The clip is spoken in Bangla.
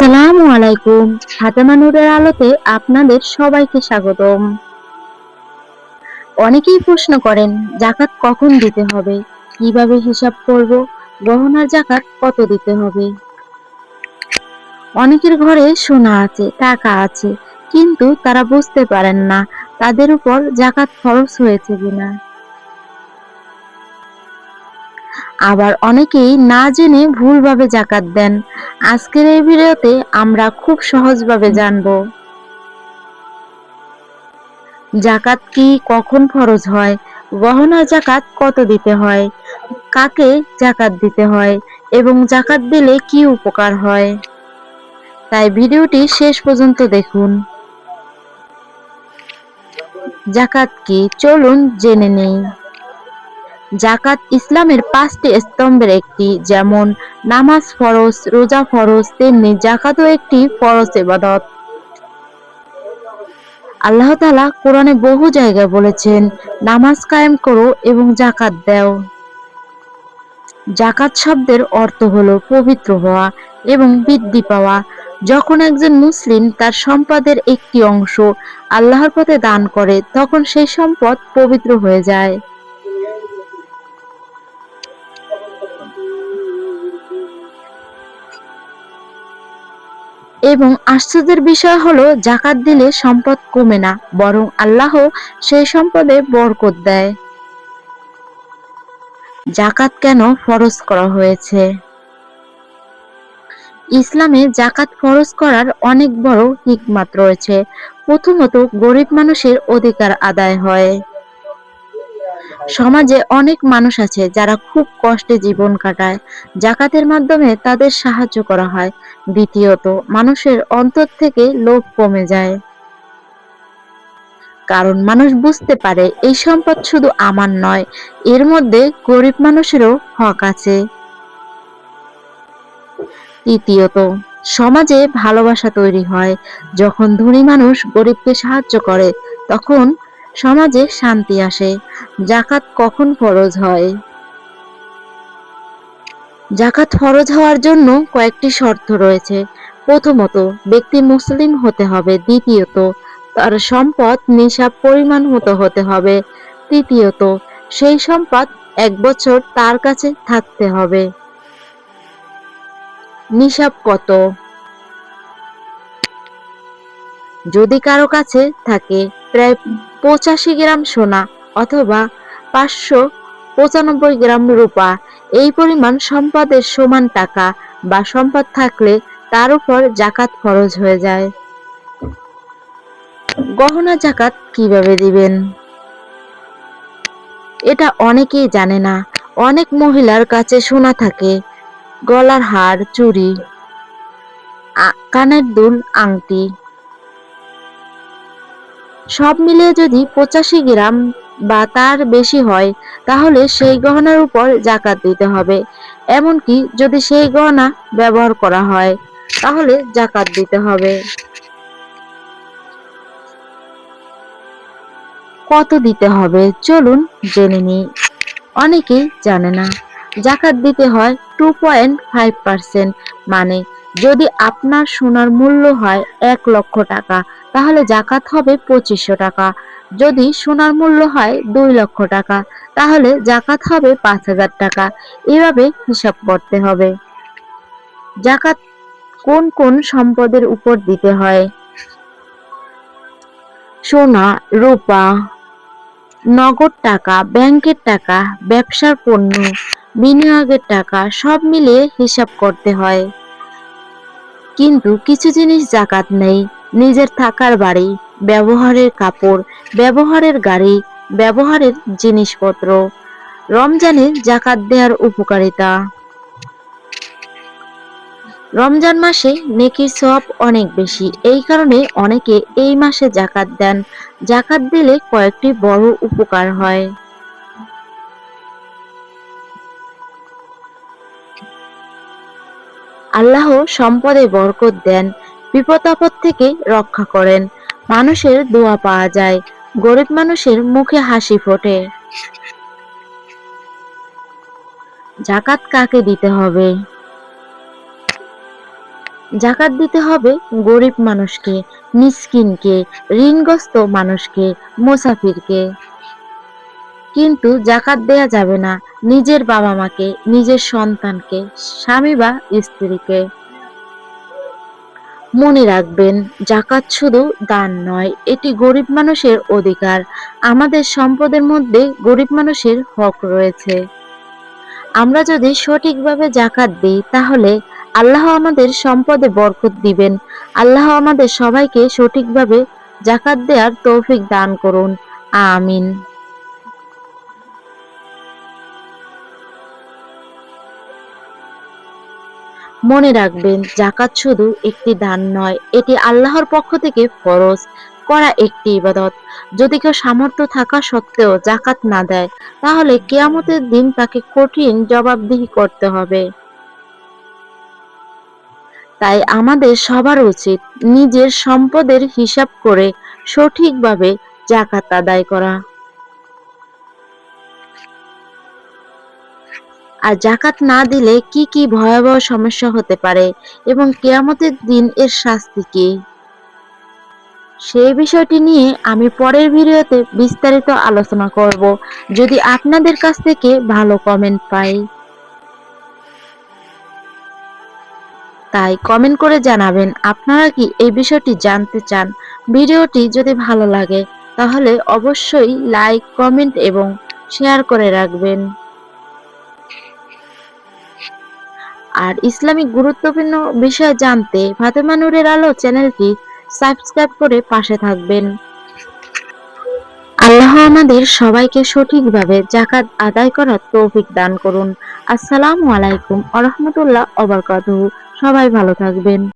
আসসালামু আলাইকুম। ফাতেমা নূরের আলোতে আপনাদের সবাইকে স্বাগতম। অনেকেই প্রশ্ন করেন, জাকাত কখন দিতে হবে, কিভাবে হিসাব করব, গহনার জাকাত কত দিতে হবে। অনেকের ঘরে সোনা আছে, টাকা আছে, কিন্তু তারা বুঝতে পারেন না তাদের উপর জাকাত খরচ হয়েছে কিনা। আবার অনেকেই না জেনে ভুলভাবে জাকাত দেন। আজকের এই ভিডিওতে আমরা খুব সহজভাবে জানবো জাকাত কি, কখন ফরজ হয়, গহনার জাকাত কত দিতে হয়, কাকে জাকাত দিতে হয় এবং জাকাত দিলে কি উপকার হয়। তাই ভিডিওটি শেষ পর্যন্ত দেখুন। জাকাত কি, চলুন জেনে নেই। জাকাত ইসলামের 5টি স্তম্ভের একটি। যেমন নামাজ ফরজ, রোজা ফরজ, তেমনি জাকাতও একটি ফরজ ইবাদত। আল্লাহ তাআলা কোরআনে বহু জায়গায় বলেছেন, নামাজ কায়েম করো এবং জাকাত দাও। জাকাত শব্দের অর্থ হলো পবিত্র হওয়া এবং বৃদ্ধি পাওয়া। যখন একজন মুসলিম তার সম্পদের একটি অংশ আল্লাহর পথে দান করে, তখন সেই সম্পদ পবিত্র হয়ে যায়। এবং আশ্চর্যের বিষয় হলো, জাকাত দিলে সম্পদ কমে না, বরং আল্লাহ সেই সম্পদে বরকত দেয়। জাকাত কেন ফরজ করা হয়েছে? ইসলামে জাকাত ফরজ করার অনেক বড় হিকমত রয়েছে। প্রথমত, গরিব মানুষের অধিকার আদায় হয়। সমাজে অনেক মানুষ আছে যারা খুব কষ্টে জীবন কাটায়, জাকাতের মাধ্যমে তাদের সাহায্য করা হয়। দ্বিতীয়ত, মানুষের অন্তর থেকে লোভ কমে যায়, কারণ মানুষ বুঝতে পারে এই সম্পদ শুধু আমার নয়, এর মধ্যে গরিব মানুষেরও হক আছে। তৃতীয়ত, সমাজে ভালোবাসা তৈরি হয়। যখন ধনী মানুষ গরিবকে সাহায্য করে, তখন সমাজে শান্তি আসে। জাকাত কখন ফরজ হয়? জাকাত ফরজ হওয়ার জন্য কয়েকটি শর্ত রয়েছে। প্রথমত, ব্যক্তি মুসলিম হতে হবে। দ্বিতীয়ত, তার সম্পদ নিসাব পরিমাণ মতো হতে হবে। তৃতীয়ত, সেই সম্পদ 1 বছর তার কাছে থাকতে হবে। নিসাব কত? যদি কারো কাছে থাকে প্রায় 85 গ্রাম সোনা অথবা 595 গ্রাম রূপা, এই পরিমাণ সম্পদের সমান টাকা বা সম্পদ থাকলে তার উপর জাকাত ফরজ হয়ে যায়। গহনা জাকাত কিভাবে দিবেন? এটা অনেকেই জানে না। অনেক মহিলার কাছে সোনা থাকে, গলার হার, চুড়ি, কানের দুল, আংটি, সব মিলিয়ে যদি 85 গ্রাম বা তার বেশি হয়, তাহলে সেই গহনার উপর জাকাত দিতে হবে। এমনকি যদি সেই গহনা ব্যবহার করা হয়, তাহলে জাকাত দিতে হবে। কত দিতে হবে চলুন জেনে নিই। অনেকেই জানে না, জাকাত দিতে হয় 2.5%। মানে যদি আপনার সোনার মূল্য হয় 1 লক্ষ টাকা, তাহলে জাকাত হবে 2500 টাকা। যদি সোনার মূল্য হয় 2 লক্ষ টাকা, তাহলে জাকাত হবে 5000 টাকা। এভাবে হিসাব করতে হবে। জাকাত কোন কোন সম্পদের উপর দিতে হয়? সোনা, রূপা, নগদ টাকা, ব্যাংকের টাকা, ব্যবসার পণ্য, বিনিয়োগের টাকা, সব মিলিয়ে হিসাব করতে হয়। কিন্তু কিছু জিনিস জাকাত নেই। নিজের থাকার বাড়ি, ব্যবহারের কাপড়, ব্যবহারের গাড়ি, ব্যবহারের জিনিসপত্র। রমজানে জাকাত দেওয়ার উপকারিতা। রমজান মাসে নেকির সওয়াব অনেক বেশি, এই কারণে অনেকে এই মাসে জাকাত দেন। জাকাত দিলে কয়েকটি বড় উপকার হয়। আল্লাহ সম্পদে বরকত দেন, বিপদ আপদ থেকে রক্ষা করেন, মানুষের দোয়া পাওয়া যায়, গরিব মানুষের মুখে হাসি ফোটে। জাকাত কাকে দিতে হবে? জাকাত দিতে হবে গরিব মানুষকে, মিসকিনকে, ঋণগ্রস্ত মানুষকে, মুসাফিরকে। কিন্তু জাকাত দেয়া যাবে না নিজের বাবা মাকে, নিজের সন্তানকে, স্বামী বা স্ত্রীকে। মনে রাখবেন, জাকাত শুধু দান নয়, এটি গরিব মানুষের অধিকার। আমাদের সম্পদের মধ্যে গরিব মানুষের হক রয়েছে। আমরা যদি সঠিকভাবে জাকাত দিই তাহলে আল্লাহ আমাদের সম্পদে বরকত দিবেন। আল্লাহ আমাদের সবাইকে সঠিকভাবে জাকাত দেওয়ার তৌফিক দান করুন। আমিন। মনে রাখবেন, জাকাত শুধু একটি দান নয়, এটি আল্লাহর পক্ষ থেকে ফরজ করা একটি ইবাদত। যদি কেউ সামর্থ্য থাকা সত্ত্বেও জাকাত না দেয়, তাহলে কিয়ামতের দিন তাকে কঠিন জবাবদিহি করতে হবে। তাই আমাদের সবার উচিত নিজের সম্পদের হিসাব করে সঠিকভাবে জাকাত আদায় করা। আর জাকাত না দিলে কি কি ভয়াবহ সমস্যা হতে পারে এবং কিয়ামতের দিন এর শাস্তি কি, সেই বিষয়টি নিয়ে আমি পরের ভিডিওতে বিস্তারিত আলোচনা করব, যদি আপনাদের কাছ থেকে ভালো কমেন্ট পাই। তাই কমেন্ট করে জানাবেন আপনারা কি এই বিষয়টি জানতে চান। ভিডিওটি যদি ভালো লাগে তাহলে অবশ্যই লাইক, কমেন্ট এবং শেয়ার করে রাখবেন। আর ইসলামিক গুরুত্বপূর্ণ বিষয় জানতে ফাতেমা নূরের আলো চ্যানেলটি সাবস্ক্রাইব করে পাশে থাকবেন। আল্লাহ আমাদের সবাইকে সঠিকভাবে জাকাত আদায় করার তৌফিক দান করুন। আসসালামু আলাইকুম ওয়া রাহমাতুল্লাহি ওয়া বারাকাতুহু। সবাই ভালো থাকবেন।